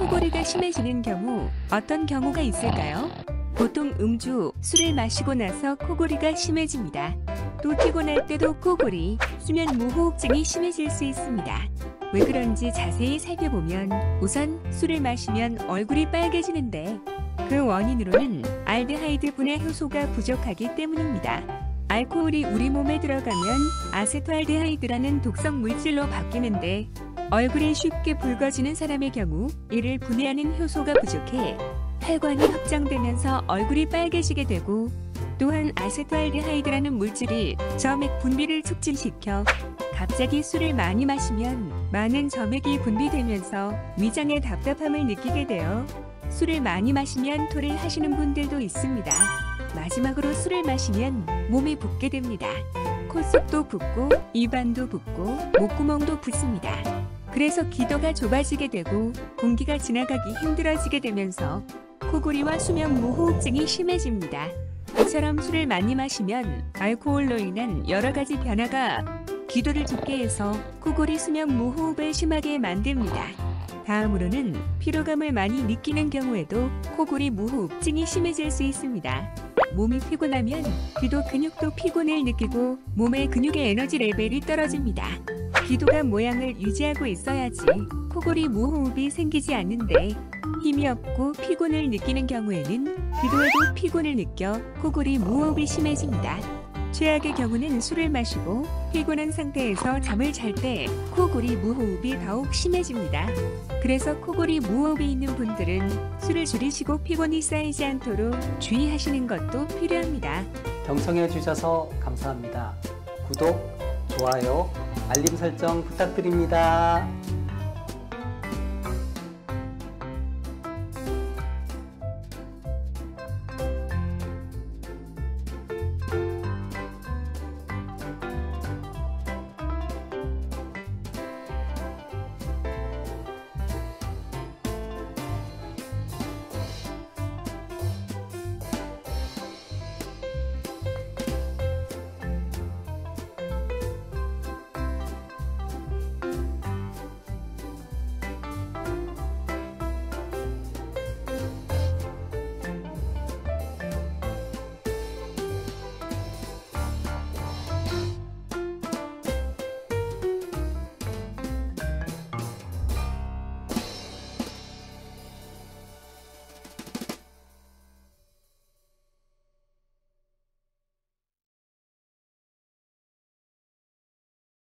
코골이가 심해지는 경우 어떤 경우가 있을까요? 보통 음주, 술을 마시고 나서 코골이가 심해집니다. 또 피곤할 때도 코골이, 수면 무호흡증이 심해질 수 있습니다. 왜 그런지 자세히 살펴보면 우선 술을 마시면 얼굴이 빨개지는데 그 원인으로는 알데하이드 분해 효소가 부족하기 때문입니다. 알코올이 우리 몸에 들어가면 아세토알데하이드라는 독성 물질로 바뀌는데 얼굴이 쉽게 붉어지는 사람의 경우 이를 분해하는 효소가 부족해 혈관이 확장되면서 얼굴이 빨개지게 되고, 또한 아세토알데하이드라는 물질이 점액 분비를 촉진시켜 갑자기 술을 많이 마시면 많은 점액이 분비되면서 위장에 답답함을 느끼게 되어 술을 많이 마시면 토를 하시는 분들도 있습니다. 마지막으로 술을 마시면 몸이 붓게 됩니다. 콧속도 붓고 입안도 붓고 목구멍도 붓습니다. 그래서 기도가 좁아지게 되고 공기가 지나가기 힘들어지게 되면서 코골이와 수면 무호흡증이 심해집니다. 이처럼 술을 많이 마시면 알코올로 인한 여러 가지 변화가 기도를 좁게 해서 코골이 수면 무호흡을 심하게 만듭니다. 다음으로는 피로감을 많이 느끼는 경우에도 코골이 무호흡증이 심해질 수 있습니다. 몸이 피곤하면 귀도 근육도 피곤을 느끼고 몸의 근육의 에너지 레벨이 떨어집니다. 기도가 모양을 유지하고 있어야지 코골이 무호흡이 생기지 않는데 힘이 없고 피곤을 느끼는 경우에는 기도에도 피곤을 느껴 코골이 무호흡이 심해집니다. 최악의 경우는 술을 마시고 피곤한 상태에서 잠을 잘 때 코골이 무호흡이 더욱 심해집니다. 그래서 코골이 무호흡이 있는 분들은 술을 줄이시고 피곤이 쌓이지 않도록 주의하시는 것도 필요합니다. 경청해 주셔서 감사합니다. 구독, 좋아요, 알림 설정 부탁드립니다.